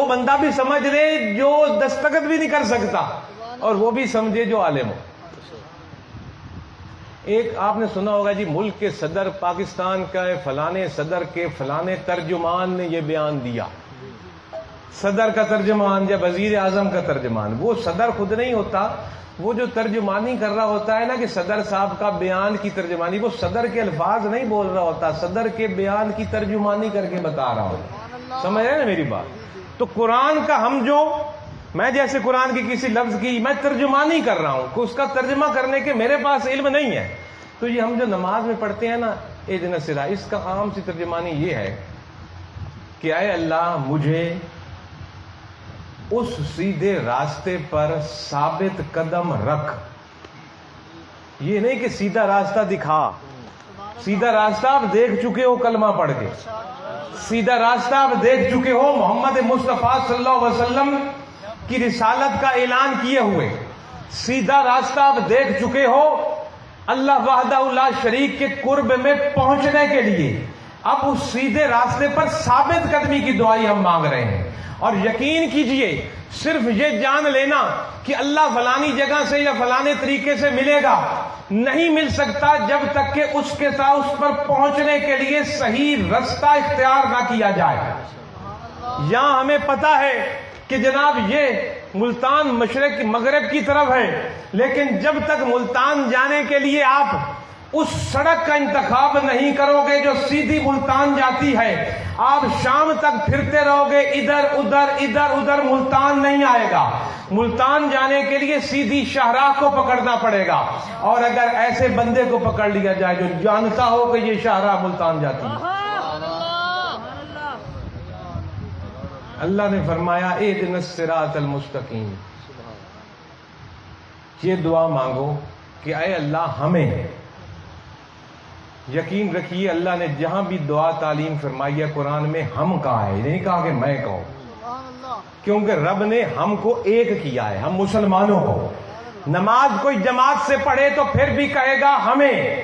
بندہ بھی سمجھ لے جو دستخط بھی نہیں کر سکتا اور وہ بھی سمجھے جو عالم ہو. ایک آپ نے سنا ہوگا جی ملک کے صدر پاکستان کا فلانے صدر کے فلانے ترجمان نے یہ بیان دیا. صدر کا ترجمان یا وزیر اعظم کا ترجمان, وہ صدر خود نہیں ہوتا, وہ جو ترجمانی کر رہا ہوتا ہے نا کہ صدر صاحب کا بیان کی ترجمانی, وہ صدر کے الفاظ نہیں بول رہا ہوتا, صدر کے بیان کی ترجمانی کر کے بتا رہا ہوتا. سمجھ رہے نا میری بات؟ تو قرآن کا میں جیسے قرآن کی کسی لفظ کی میں ترجمانی کر رہا ہوں کہ اس کا ترجمہ کرنے کے میرے پاس علم نہیں ہے. تو یہ ہم جو نماز میں پڑھتے ہیں نا اہدنا الصراط, اس کا عام سی ترجمانی یہ ہے کہ اے اللہ مجھے اس سیدھے راستے پر ثابت قدم رکھ. یہ نہیں کہ سیدھا راستہ دکھا, سیدھا راستہ آپ دیکھ چکے ہو کلمہ پڑھ کے, سیدھا راستہ آپ دیکھ چکے ہو محمد مصطفیٰ صلی اللہ علیہ وسلم کی رسالت کا اعلان کیے ہوئے, سیدھا راستہ آپ دیکھ چکے ہو اللہ وحدہ لا شریک کے قرب میں پہنچنے کے لیے. اب اس سیدھے راستے پر ثابت قدمی کی دعائی ہم مانگ رہے ہیں. اور یقین کیجئے صرف یہ جان لینا کہ اللہ فلانی جگہ سے یا فلانے طریقے سے ملے گا نہیں مل سکتا جب تک کہ اس کے ساتھ اس پر پہنچنے کے لیے صحیح رستہ اختیار نہ کیا جائے. یہاں ہمیں پتا ہے کہ جناب یہ ملتان مشرق مغرب کی طرف ہے, لیکن جب تک ملتان جانے کے لیے آپ اس سڑک کا انتخاب نہیں کرو گے جو سیدھی ملتان جاتی ہے, آپ شام تک پھرتے رہو گے ادھر ادھر, ملتان نہیں آئے گا. ملتان جانے کے لیے سیدھی شاہراہ کو پکڑنا پڑے گا, اور اگر ایسے بندے کو پکڑ لیا جائے جو جانتا ہو کہ یہ شاہراہ ملتان جاتی ہے. اللہ نے فرمایا اہدنا الصراط المستقیم. یہ دعا مانگو کہ اے اللہ ہمیں, یقین رکھیے اللہ نے جہاں بھی دعا تعلیم فرمائی ہے قرآن میں ہم کہا ہے, نہیں کہا کہ میں کہوں, کیونکہ رب نے ہم کو ایک کیا ہے, ہم مسلمانوں کو. نماز کوئی جماعت سے پڑھے تو پھر بھی کہے گا ہمیں,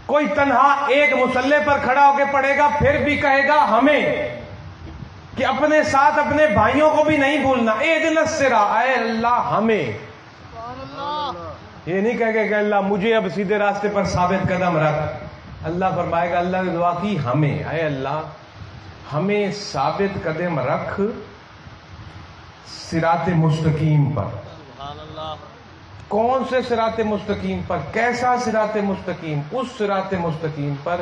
کوئی تنہا ایک مصلی پر کھڑا ہو کے پڑھے گا پھر بھی کہے گا ہمیں, کہ اپنے ساتھ اپنے بھائیوں کو بھی نہیں بھولنا. اہدنا الصراط, اے اللہ ہمیں, یہ نہیں کہے کہ اللہ مجھے اب سیدھے راستے پر ثابت قدم رکھ. اللہ فرمائے گا, اللہ نے دعا کی ہمیں, اے اللہ ہمیں ثابت قدم رکھ صراط مستقیم پر. کون سے صراط مستقیم پر؟ کیسا صراط مستقیم؟ اس صراط مستقیم پر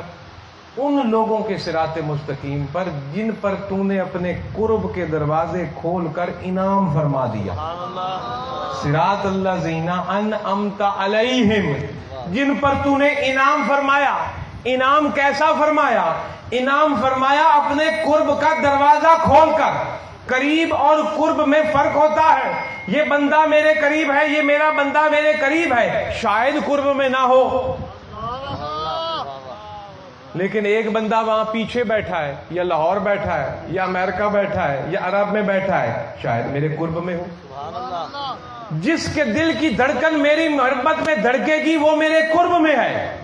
ان لوگوں کے صراط مستقیم پر جن پر تو نے اپنے قرب کے دروازے کھول کر انعام فرما دیا. صراط الذین انعمت علیہم، جن پر تو نے انعام فرمایا. انعام کیسا فرمایا؟ انعام فرمایا اپنے قرب کا دروازہ کھول کر. قریب اور قرب میں فرق ہوتا ہے. یہ بندہ میرے قریب ہے، یہ میرا بندہ میرے قریب ہے، شاید قرب میں نہ ہو، لیکن ایک بندہ وہاں پیچھے بیٹھا ہے، یا لاہور بیٹھا ہے، یا امریکہ بیٹھا ہے، یا عرب میں بیٹھا ہے، شاید میرے قرب میں ہو. جس کے دل کی دھڑکن میری محبت میں دھڑکے گی وہ میرے قرب میں ہے.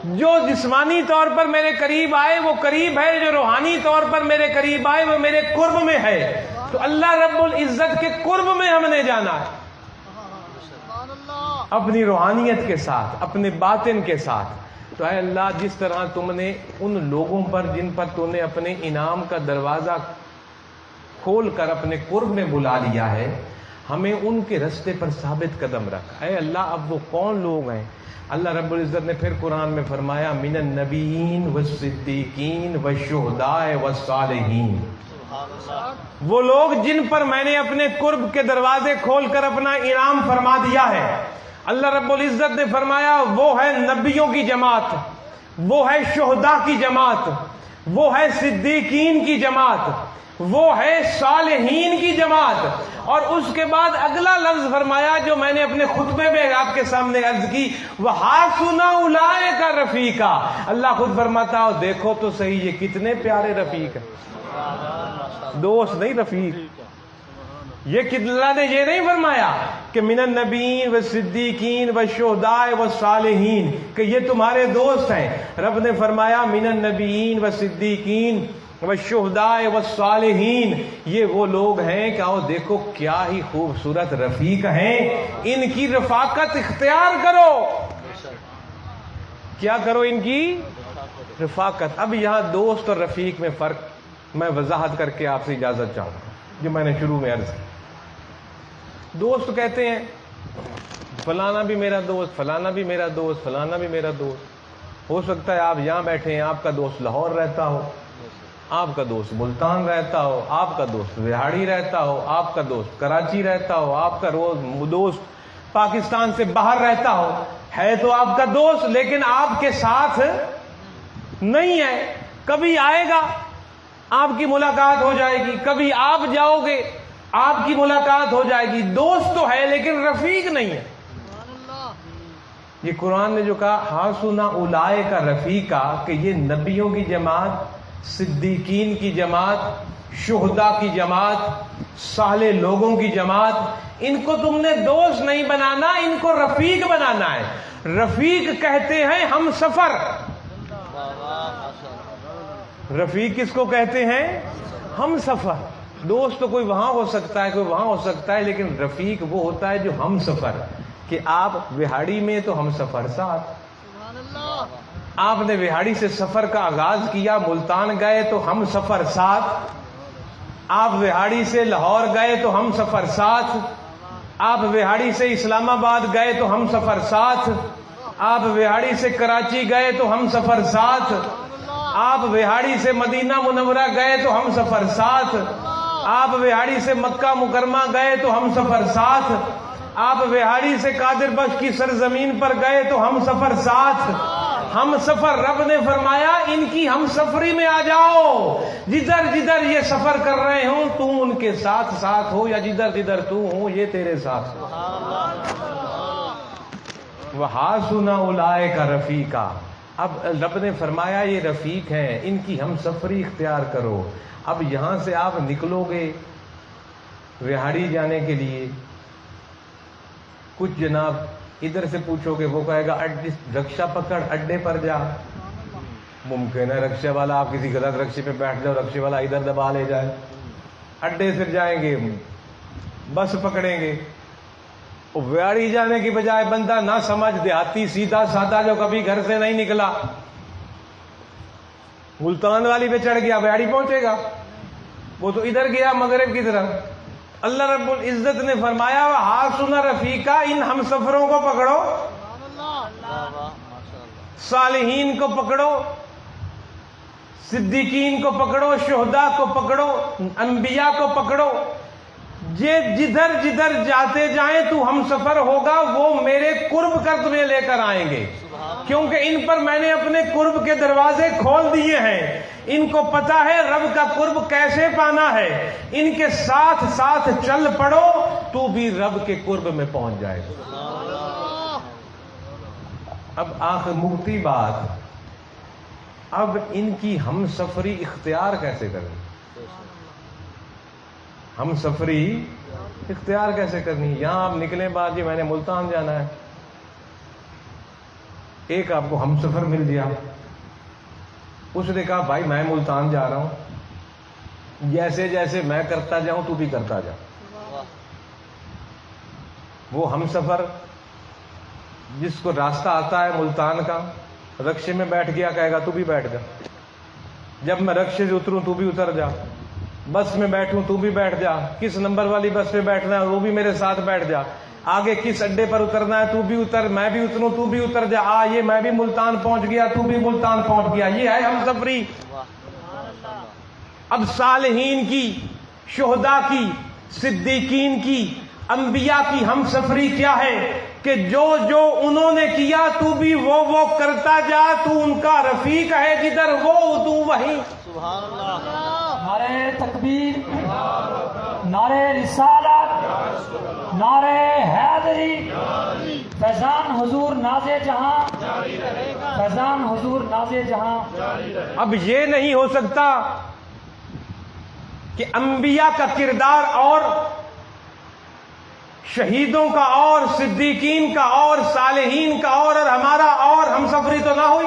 جو جسمانی طور پر میرے قریب آئے وہ قریب ہے، جو روحانی طور پر میرے قریب آئے وہ میرے قرب میں ہے. تو اللہ رب العزت کے قرب میں ہم نے جانا ہے، اپنی روحانیت کے ساتھ، اپنے باطن کے ساتھ. تو اے اللہ، جس طرح تم نے ان لوگوں پر جن پر تم نے اپنے انعام کا دروازہ کھول کر اپنے قرب میں بلا لیا ہے، ہمیں ان کے رستے پر ثابت قدم رکھ. اے اللہ، اب وہ کون لوگ ہیں؟ اللہ رب العزت نے پھر قرآن میں فرمایا من النبیین والصدیقین والشہداء والصالحین. وہ لوگ جن پر میں نے اپنے قرب کے دروازے کھول کر اپنا انعام فرما دیا ہے. اللہ رب العزت نے فرمایا وہ ہے نبیوں کی جماعت، وہ ہے شہداء کی جماعت، وہ ہے صدیقین کی جماعت، وہ ہے صالحین کی جماعت. اور اس کے بعد اگلا لفظ فرمایا جو میں نے اپنے خطبے میں آپ کے سامنے عرض کی، وَحَسُنَ أُولَئِكَ رَفِيقًا. اللہ خود فرماتا ہو دیکھو تو صحیح یہ کتنے پیارے رفیق ہیں. دوست نہیں، رفیق. یہ اللہ نے یہ نہیں فرمایا کہ من النبیین والصدیقین والشہداء والصالحین کہ یہ تمہارے دوست ہیں. رب نے فرمایا من النبیین والصدیقین والشہداء والصالحین، یہ وہ لوگ ہیں کہ آؤ دیکھو کیا ہی خوبصورت رفیق ہیں، ان کی رفاقت اختیار کرو. کیا کرو؟ ان کی رفاقت. اب یہاں دوست اور رفیق میں فرق میں وضاحت کر کے آپ سے اجازت چاہوں گا، جو میں نے شروع میں عرض کی. دوست کہتے ہیں فلانا بھی میرا دوست، فلانا بھی میرا دوست، فلانا بھی میرا دوست. ہو سکتا ہے آپ یہاں بیٹھے ہیں، آپ کا دوست لاہور رہتا ہو، آپ کا دوست ملتان رہتا ہو، آپ کا دوست وہاڑی رہتا ہو، آپ کا دوست کراچی رہتا ہو، آپ کا دوست پاکستان سے باہر رہتا ہو. ہے تو آپ کا دوست لیکن آپ کے ساتھ نہیں ہے. کبھی آئے گا آپ کی ملاقات ہو جائے گی، کبھی آپ جاؤ گے آپ کی ملاقات ہو جائے گی. دوست تو ہے لیکن رفیق نہیں ہے. یہ قرآن نے جو کہا حَسُنَ أُولَئِكَ رَفِيقًا کہ یہ نبیوں کی جماعت، صدیقین کی جماعت، شہداء کی جماعت، صالح لوگوں کی جماعت، ان کو تم نے دوست نہیں بنانا، ان کو رفیق بنانا ہے. رفیق کہتے ہیں ہم سفر. رفیق کس کو کہتے ہیں؟ ہم سفر. دوست تو کوئی وہاں ہو سکتا ہے، کوئی وہاں ہو سکتا ہے، لیکن رفیق وہ ہوتا ہے جو ہم سفر. کہ آپ وہاڑی میں تو ہم سفر ساتھ، آپ نے وہاڑی سے سفر کا آغاز کیا، ملتان گئے تو ہم سفر ساتھ، آپ وہاڑی سے لاہور گئے تو ہم سفر ساتھ، آپ وہاڑی سے اسلام آباد گئے تو ہم سفر ساتھ، آپ وہاڑی سے کراچی گئے تو ہم سفر ساتھ، آپ وہاڑی سے مدینہ منورہ گئے تو ہم سفر ساتھ، آپ وہاڑی سے مکہ مکرمہ گئے تو ہم سفر ساتھ، آپ وہاڑی سے قادر بخش کی سرزمین پر گئے تو ہم سفر ساتھ. ہم سفر. رب نے فرمایا ان کی ہم سفری میں آ جاؤ. جدھر جدھر یہ سفر کر رہے ہوں تو ان کے ساتھ ساتھ ہو، یا جدھر جدھر تو ہو یہ تیرے ساتھ ہو. وَحَسُنَ أُولَئِكَ رَفِيقًا. اب رب نے فرمایا یہ رفیق ہیں، ان کی ہم سفری اختیار کرو. اب یہاں سے آپ نکلو گے وہاڑی جانے کے لیے، کچھ جناب ادھر سے پوچھو گے، وہ کہے گا رکشہ پکڑ اڈے پر جا. ممکن ہے رکشے والا آپ کسی غلط رکشے پہ بیٹھ جاؤ، رکشے والا ادھر دبا لے جائے. اڈے سے جائیں گے، بس پکڑیں گے. وہاڑی جانے کی بجائے بندہ نہ سمجھ دیہاتی سیدھا سادہ جو کبھی گھر سے نہیں نکلا ملتان والی پہ چڑھ گیا، وہاڑی پہنچے گا. وہ تو ادھر گیا مغرب کی طرف. اللہ رب العزت نے فرمایا حَسُنَ رَفِيقًا، ان ہم سفروں کو پکڑو، صالحین کو پکڑو، صدیقین کو پکڑو، شہداء کو پکڑو، انبیاء کو پکڑو، یہ جدھر جدھر جاتے جائیں تو ہم سفر ہوگا، وہ میرے قرب کر تمہیں لے کر آئیں گے، کیونکہ ان پر میں نے اپنے قرب کے دروازے کھول دیے ہیں۔ ان کو پتا ہے رب کا قرب کیسے پانا ہے، ان کے ساتھ ساتھ چل پڑو تو بھی رب کے قرب میں پہنچ جائے گا۔ اب آخر مکتی بات، اب ان کی ہم سفری اختیار کیسے کریں؟ ہم سفری اختیار کیسے کرنی؟ یہاں آپ نکلیں بعد جی میں نے ملتان جانا ہے، ایک آپ کو ہم سفر مل گیا، اس نے کہا بھائی میں ملتان جا رہا ہوں، جیسے جیسے میں کرتا جاؤں تو بھی کرتا جا۔ وہ ہم سفر جس کو راستہ آتا ہے ملتان کا، رکشے میں بیٹھ گیا، کہے گا تو بھی بیٹھ جا، جب میں رکشے سے اتروں تو بھی اتر جا، بس میں بیٹھوں تو بھی بیٹھ جا، کس نمبر والی بس پہ بیٹھنا ہے وہ بھی میرے ساتھ بیٹھ جا، آگے کس اڈے پر اترنا ہے تو بھی اتر، میں بھی اتروں تو بھی اتر جا، یہ میں بھی ملتان پہنچ گیا تو بھی ملتان پہنچ گیا، یہ ہے ہم سفری۔ اب صالحین کی، شہداء کی، صدیقین کی، انبیاء کی ہم سفری کیا ہے کہ جو جو انہوں نے کیا تو بھی وہ کرتا جا، تو ان کا رفیق ہے، جدھر وہ تو وہیں۔ سبحان اللہ۔ نعرہ تکبیر، نعرہ رسالت، نعرہ حیدری، فیضان حضور ناز جہاں، فیضان حضور ناز جہاں۔ اب یہ نہیں ہو سکتا کہ انبیاء کا کردار اور، شہیدوں کا اور، صدیقین کا اور، صالحین کا اور ہمارا اور، ہم سفری تو نہ ہوئی؟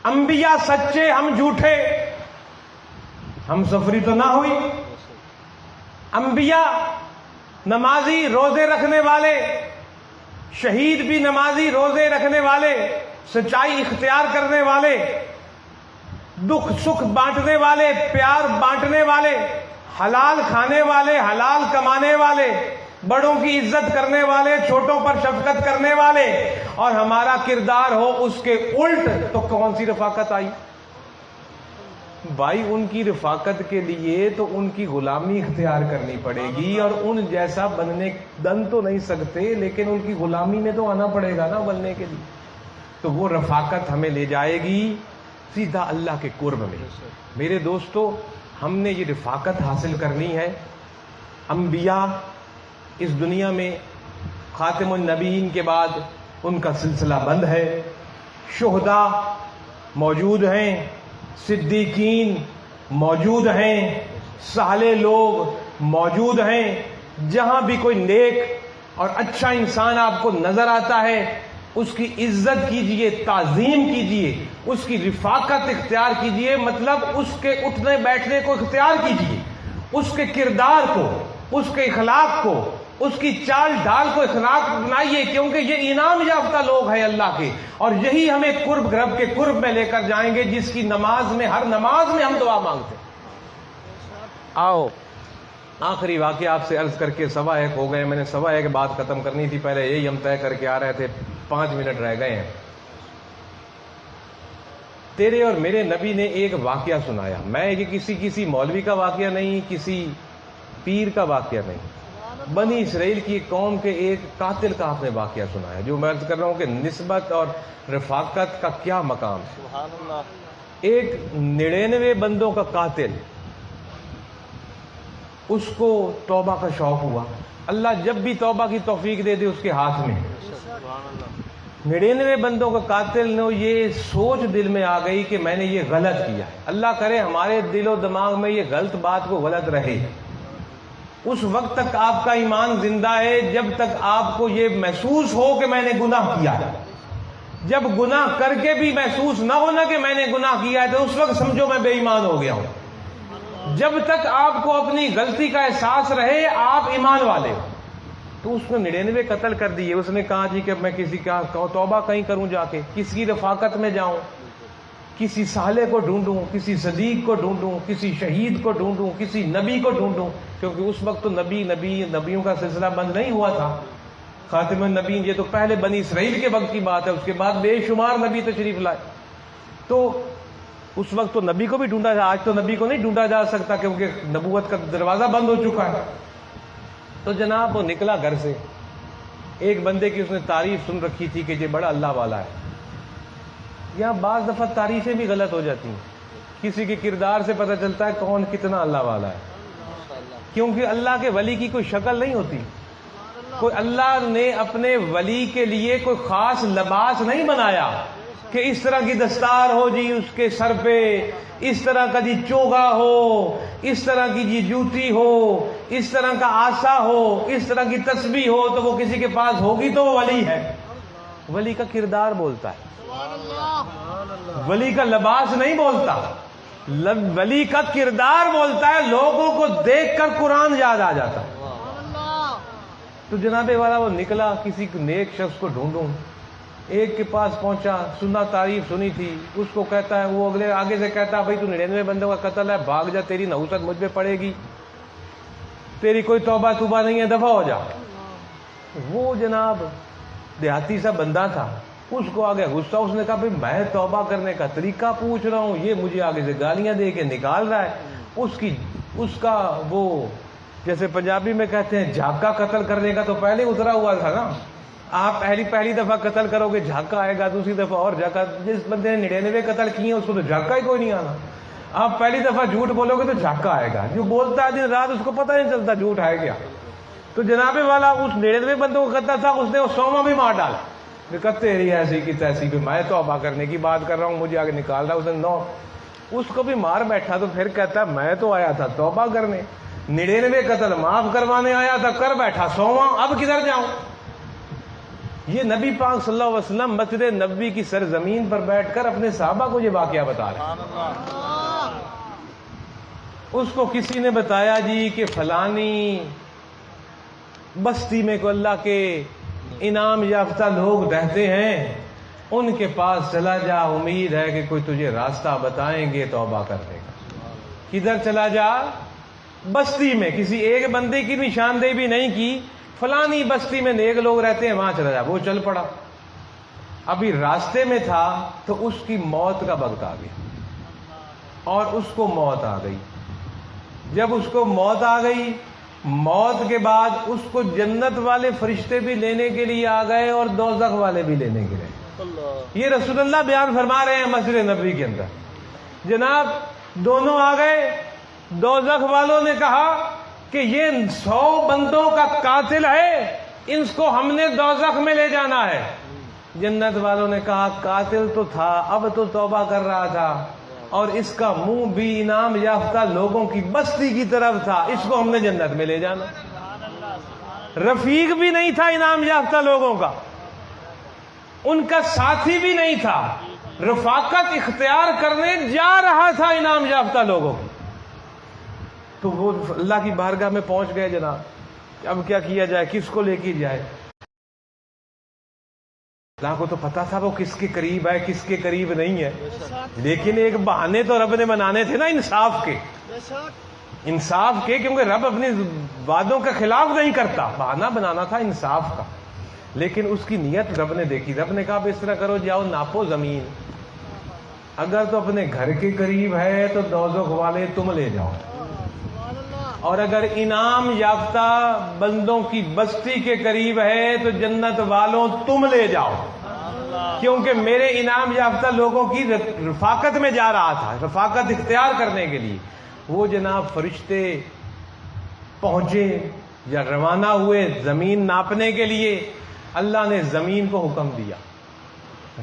انبیاء سچے، ہم جھوٹے، ہم سفری تو نہ ہوئی؟ انبیاء نمازی، روزے رکھنے والے، شہید بھی نمازی، روزے رکھنے والے، سچائی اختیار کرنے والے، دکھ سکھ بانٹنے والے، پیار بانٹنے والے، حلال کھانے والے، حلال کمانے والے، بڑوں کی عزت کرنے والے، چھوٹوں پر شفقت کرنے والے، اور ہمارا کردار ہو اس کے الٹ، تو کون سی رفاقت آئی؟ بھائی ان کی رفاقت کے لیے تو ان کی غلامی اختیار کرنی پڑے گی، اور ان جیسا بن تو نہیں سکتے، لیکن ان کی غلامی میں تو آنا پڑے گا نا بننے کے لیے، تو وہ رفاقت ہمیں لے جائے گی سیدھا اللہ کے قرب میں۔ میرے دوستو، ہم نے یہ رفاقت حاصل کرنی ہے۔ انبیاء اس دنیا میں خاتم النبیین کے بعد ان کا سلسلہ بند ہے، شہداء موجود ہیں، صدیقین موجود ہیں، صالح لوگ موجود ہیں۔ جہاں بھی کوئی نیک اور اچھا انسان آپ کو نظر آتا ہے، اس کی عزت کیجئے، تعظیم کیجئے، اس کی رفاقت اختیار کیجئے، مطلب اس کے اٹھنے بیٹھنے کو اختیار کیجئے، اس کے کردار کو، اس کے اخلاق کو، اس کی چال ڈھال کو اخلاق بنائیے، کیونکہ یہ انعام یافتہ لوگ ہیں اللہ کے، اور یہی ہمیں قرب، رب کے قرب میں لے کر جائیں گے، جس کی نماز میں، ہر نماز میں ہم دعا مانگتے ہیں۔ آؤ آخری واقعہ آپ سے عرض کر کے 1:15 ہو گئے، میں نے 1:15 بات ختم کرنی تھی، پہلے یہی ہم طے کر کے آ رہے تھے، 5 منٹ رہ گئے ہیں۔ تیرے اور میرے نبی نے ایک واقعہ سنایا، میں یہ کسی مولوی کا واقعہ نہیں، کسی پیر کا واقعہ نہیں، بنی اسرائیل کی قوم کے ایک قاتل کا آپ نے واقعہ سنایا، جو میں عرض کر رہا ہوں کہ نسبت اور رفاقت کا کیا مقام ہے۔ سبحان اللہ۔ ایک 99 بندوں کا قاتل، اس کو توبہ کا شوق ہوا، اللہ جب بھی توبہ کی توفیق دے دے اس کے ہاتھ میں۔ 99 بندوں کا قاتل نے یہ سوچ دل میں آ گئی کہ میں نے یہ غلط کیا ہے، اللہ کرے ہمارے دل و دماغ میں یہ غلط بات کو غلط رہے۔ اس وقت تک آپ کا ایمان زندہ ہے جب تک آپ کو یہ محسوس ہو کہ میں نے گناہ کیا ہے۔ جب گناہ کر کے بھی محسوس نہ ہونا کہ میں نے گناہ کیا ہے تو اس وقت سمجھو میں بے ایمان ہو گیا ہوں۔ جب تک آپ کو اپنی غلطی کا احساس رہے آپ ایمان والے ہو۔ تو اس نے 99 قتل کر دیے۔ اس نے کہا جی کہ میں کسی کا توبہ کہیں کروں، جا کے کسی کی رفاقت میں جاؤں، کسی صالح کو ڈھونڈوں، کسی صدیق کو ڈھونڈوں، کسی شہید کو ڈھونڈوں، کسی نبی کو ڈھونڈوں، کیونکہ اس وقت تو نبیوں کا سلسلہ بند نہیں ہوا تھا۔ خاتم النبیین یہ تو پہلے بنی اسرائیل کے وقت کی بات ہے، اس کے بعد بے شمار نبی تشریف لائے۔ تو اس وقت تو نبی کو بھی ڈھونڈا جا، آج تو نبی کو نہیں ڈھونڈا جا سکتا کیونکہ نبوت کا دروازہ بند ہو چکا ہے۔ تو جناب وہ نکلا گھر سے، ایک بندے کی اس نے تعریف سن رکھی تھی کہ یہ بڑا اللہ والا ہے۔ یہاں بعض دفعہ تعریفیں بھی غلط ہو جاتی ہیں، کسی کے کردار سے پتہ چلتا ہے کون کتنا اللہ والا ہے، کیونکہ اللہ کے ولی کی کوئی شکل نہیں ہوتی، کوئی اللہ نے اپنے ولی کے لیے کوئی خاص لباس نہیں بنایا کہ اس طرح کی دستار ہو جی اس کے سر پہ، اس طرح کا جی چوگا ہو، اس طرح کی جی جوتی ہو، اس طرح کا آسا ہو، اس طرح کی تسبیح ہو تو وہ کسی کے پاس ہوگی تو وہ ولی ہے۔ ولی کا کردار بولتا ہے، ولی کا لباس نہیں بولتا، ولی کا کردار بولتا ہے، لوگوں کو دیکھ کر قرآن یاد آ جاتا ہے۔ تو جناب والا وہ نکلا کسی نیک شخص کو ڈھونڈوں، ایک کے پاس پہنچا، سنا تعریف سنی تھی، اس کو کہتا ہے، وہ اگلے آگے سے کہتا ہے بھائی تو 99 بندوں کا قتل ہے، بھاگ جا، تیری نحوست مجھ پہ پڑے گی، تیری کوئی توبہ توبہ نہیں ہے، دفع ہو جا۔ وہ جناب دیہاتی سا بندہ تھا، اس کو آگے غصہ، اس نے کہا بھائی میں توبہ کرنے کا طریقہ پوچھ رہا ہوں، یہ مجھے آگے سے گالیاں دے کے نکال رہا ہے۔ اس کا وہ جیسے پنجابی میں کہتے ہیں جھاکا قتل کرنے کا تو پہلے اترا ہوا تھا نا، آپ پہلی دفعہ قتل کرو گے جھاکا آئے گا، دوسری دفعہ اور جھاکا، جس بندے نے 99 قتل کیے ہیں اس کو تو جھاکا ہی کوئی نہیں آنا، آپ پہلی دفعہ جھوٹ بولو گے تو جھاکا آئے گا، جو بولتا ہے دن رات اس کو پتہ نہیں چلتا جھوٹ ہے کیا۔ تو جناب والا اس 99 بندوں کو قتل تھا، اس نے وہ 100واں بھی مار ڈالا، تیری ایسی کی تیسی بھی میں توبہ کرنے کی بات کر رہا ہوں، مجھے آگے نکال رہا ہے، اس نے 9 اس کو بھی مار بیٹھا۔ تو پھر کہتا ہے میں تو آیا تھا توبہ کرنے، 99 قتل معاف کروانے آیا تھا، کر بیٹھا 100واں، اب کدھر جاؤں۔ یہ نبی پاک صلی اللہ علیہ وسلم مسجد نبوی کی سرزمین پر بیٹھ کر اپنے صحابہ کو یہ واقعہ بتا رہے ہیں۔ اس کو کسی نے بتایا جی کہ فلانی بستی میں کو اللہ کے انعام یافتہ لوگ رہتے ہیں، ان کے پاس چلا جا، امید ہے کہ کوئی تجھے راستہ بتائیں گے توبہ کرنے کا۔ کدھر چلا جا؟ بستی میں، کسی ایک بندے کی نشاندہی بھی نہیں کی، فلانی بستی میں نیک لوگ رہتے ہیں وہاں چلا جا۔ وہ چل پڑا، ابھی راستے میں تھا تو اس کی موت کا وقت آ گیا اور اس کو موت آ گئی۔ جب اس کو موت آ گئی، موت کے بعد اس کو جنت والے فرشتے بھی لینے کے لیے آ گئے اور دوزخ والے بھی لینے کے لیے۔ یہ رسول اللہ بیان فرما رہے ہیں مسجد نبوی کے اندر۔ جناب دونوں آ گئے، دوزخ والوں نے کہا کہ یہ 100 بندوں کا قاتل ہے، اس کو ہم نے دوزخ میں لے جانا ہے۔ جنت والوں نے کہا قاتل تو تھا، اب تو توبہ کر رہا تھا، اور اس کا منہ بھی انعام یافتہ لوگوں کی بستی کی طرف تھا، اس کو ہم نے جنت میں لے جانا۔ رفیق بھی نہیں تھا انعام یافتہ لوگوں کا، ان کا ساتھی بھی نہیں تھا، رفاقت اختیار کرنے جا رہا تھا انعام یافتہ لوگوں کی۔ تو وہ اللہ کی بارگاہ میں پہنچ گئے جناب، اب کیا کیا جائے، کس کو لے کے جائے؟ اللہ کو تو پتا تھا وہ کس کے قریب ہے کس کے قریب نہیں ہے، لیکن ایک بہانے تو رب نے بنانے تھے نا انصاف کے، کیونکہ رب اپنے وعدوں کے خلاف نہیں کرتا، بہانہ بنانا تھا انصاف کا، لیکن اس کی نیت رب نے دیکھی۔ رب نے کہا اس طرح کرو، جاؤ ناپو زمین، اگر تو اپنے گھر کے قریب ہے تو دوزخ والے تم لے جاؤ، اور اگر انعام یافتہ بندوں کی بستی کے قریب ہے تو جنت والوں تم لے جاؤ، کیونکہ میرے انعام یافتہ لوگوں کی رفاقت میں جا رہا تھا، رفاقت اختیار کرنے کے لیے۔ وہ جناب فرشتے پہنچے یا روانہ ہوئے زمین ناپنے کے لیے، اللہ نے زمین کو حکم دیا۔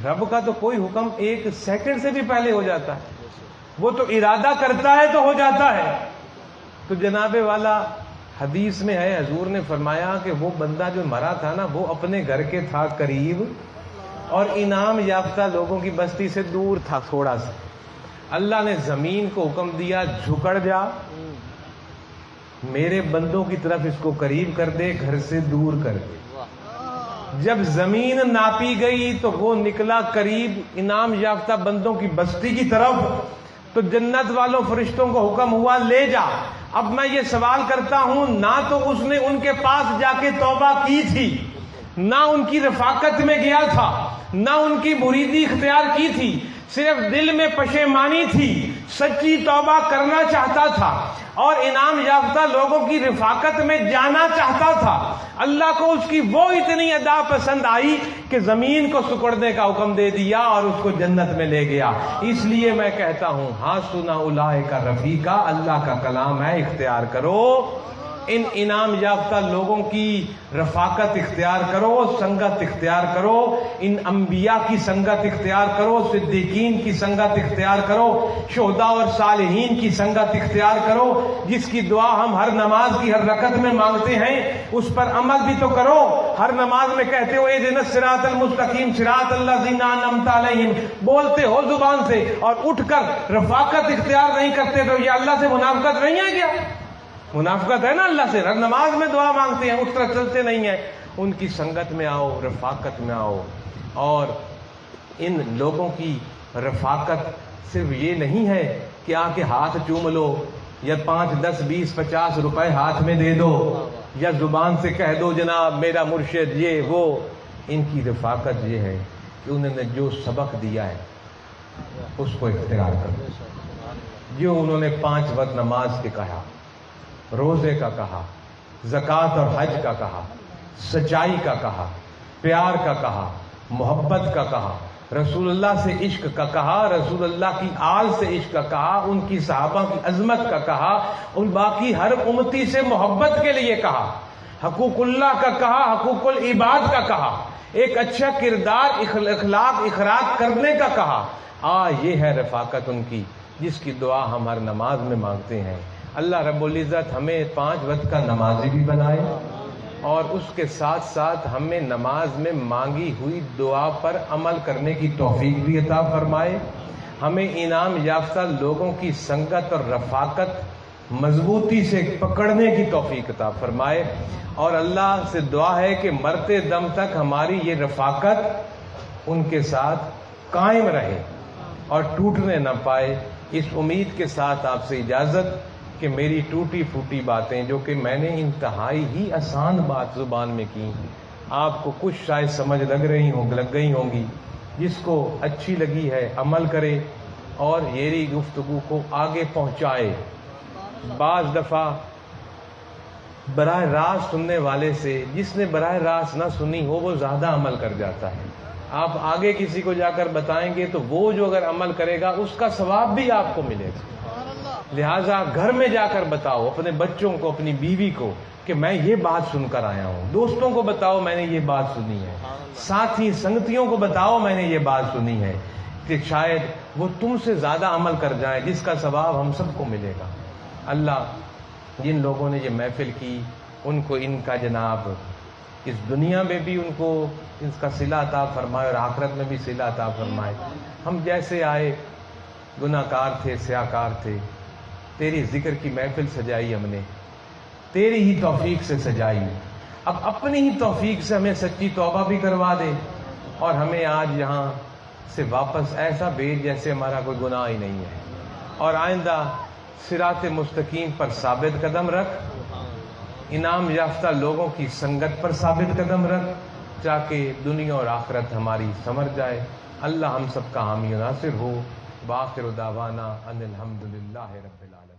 رب کا تو کوئی حکم 1 سیکنڈ سے بھی پہلے ہو جاتا ہے، وہ تو ارادہ کرتا ہے تو ہو جاتا ہے۔ تو جناب والا حدیث میں ہے، حضور نے فرمایا کہ وہ بندہ جو مرا تھا نا، وہ اپنے گھر کے تھا قریب اور انعام یافتہ لوگوں کی بستی سے دور تھا تھوڑا سا۔ اللہ نے زمین کو حکم دیا جھکڑ جا، میرے بندوں کی طرف اس کو قریب کر دے، گھر سے دور کر دے۔ جب زمین ناپی گئی تو وہ نکلا قریب انعام یافتہ بندوں کی بستی کی طرف، تو جنت والوں فرشتوں کو حکم ہوا لے جا۔ اب میں یہ سوال کرتا ہوں، نہ تو اس نے ان کے پاس جا کے توبہ کی تھی، نہ ان کی رفاقت میں گیا تھا، نہ ان کی مریدی اختیار کی تھی، صرف دل میں پشیمانی تھی، سچی توبہ کرنا چاہتا تھا اور انعام یافتہ لوگوں کی رفاقت میں جانا چاہتا تھا، اللہ کو اس کی وہ اتنی ادا پسند آئی کہ زمین کو سکڑنے کا حکم دے دیا اور اس کو جنت میں لے گیا۔ اس لیے میں کہتا ہوں حسن اولئک رفیقا، اللہ کا کلام ہے، اختیار کرو ان انعام یافتہ لوگوں کی رفاقت اختیار کرو، سنگت اختیار کرو، ان انبیاء کی سنگت اختیار کرو، صدیقین کی سنگت اختیار کرو، شہداء اور صالحین کی سنگت اختیار کرو، جس کی دعا ہم ہر نماز کی ہر رکعت میں مانگتے ہیں اس پر عمل بھی تو کرو۔ ہر نماز میں کہتے ہو اہدنا الصراط المستقیم صراط الذین انعمت علیہم، بولتے ہو زبان سے اور اٹھ کر رفاقت اختیار نہیں کرتے تو یہ اللہ سے منافقت نہیں ہے کیا؟ منافقت ہے نا اللہ سے، ہر نماز میں دعا مانگتے ہیں، اٹھ کر چلتے نہیں ہیں۔ ان کی سنگت میں آؤ، رفاقت میں آؤ، اور ان لوگوں کی رفاقت صرف یہ نہیں ہے کہ آ کے ہاتھ چوم لو یا 5 10 20 50 روپے ہاتھ میں دے دو یا زبان سے کہہ دو جناب میرا مرشد یہ وہ۔ ان کی رفاقت یہ ہے کہ انہوں نے جو سبق دیا ہے اس کو اختیار کرو، جو انہوں نے 5 وقت نماز کے کہا، روزے کا کہا، زکوٰۃ اور حج کا کہا، سچائی کا کہا، پیار کا کہا، محبت کا کہا، رسول اللہ سے عشق کا کہا، رسول اللہ کی آل سے عشق کا کہا، ان کی صحابہ کی عظمت کا کہا، ان باقی ہر امتی سے محبت کے لیے کہا، حقوق اللہ کا کہا، حقوق العباد کا کہا، ایک اچھا کردار اخلاق اخراج کرنے کا کہا۔ یہ ہے رفاقت ان کی جس کی دعا ہم ہر نماز میں مانگتے ہیں۔ اللہ رب العزت ہمیں 5 وقت کا نمازی بھی بنائے اور اس کے ساتھ ساتھ ہمیں نماز میں مانگی ہوئی دعا پر عمل کرنے کی توفیق بھی عطا فرمائے، ہمیں انعام یافتہ لوگوں کی سنگت اور رفاقت مضبوطی سے پکڑنے کی توفیق عطا فرمائے، اور اللہ سے دعا ہے کہ مرتے دم تک ہماری یہ رفاقت ان کے ساتھ قائم رہے اور ٹوٹنے نہ پائے۔ اس امید کے ساتھ آپ سے اجازت کہ میری ٹوٹی پھوٹی باتیں جو کہ میں نے انتہائی ہی آسان بات زبان میں کی، آپ کو کچھ شاید سمجھ لگ گئی ہوں گی، جس کو اچھی لگی ہے عمل کرے اور میری گفتگو کو آگے پہنچائے۔ بعض دفعہ براہ راست سننے والے سے جس نے براہ راست نہ سنی ہو وہ زیادہ عمل کر جاتا ہے، آپ آگے کسی کو جا کر بتائیں گے تو وہ جو اگر عمل کرے گا اس کا ثواب بھی آپ کو ملے گا۔ لہٰذا گھر میں جا کر بتاؤ اپنے بچوں کو، اپنی بیوی کو کہ میں یہ بات سن کر آیا ہوں، دوستوں کو بتاؤ میں نے یہ بات سنی ہے، ساتھی سنگتیوں کو بتاؤ میں نے یہ بات سنی ہے، کہ شاید وہ تم سے زیادہ عمل کر جائیں جس کا ثواب ہم سب کو ملے گا۔ اللہ جن لوگوں نے یہ محفل کی ان کو ان کا جناب اس دنیا میں بھی ان کو اس کا صلہ عطا فرمائے اور آخرت میں بھی صلہ عطا فرمائے۔ ہم جیسے آئے گناہ کار تھے، سیاہ کار تھے، تیری ذکر کی محفل سجائی ہم نے، تیری ہی توفیق سے سجائی، اب اپنی ہی توفیق سے ہمیں سچی توبہ بھی کروا دے اور ہمیں آج یہاں سے واپس ایسا بھیج جیسے ہمارا کوئی گناہ ہی نہیں ہے، اور آئندہ صراط مستقیم پر ثابت قدم رکھ، انعام یافتہ لوگوں کی سنگت پر ثابت قدم رکھ، تاکہ دنیا اور آخرت ہماری سمر جائے۔ اللہ ہم سب کا حامی و ناصر ہو۔ وآخر دعوانا ان الحمدللہ رب العالمین۔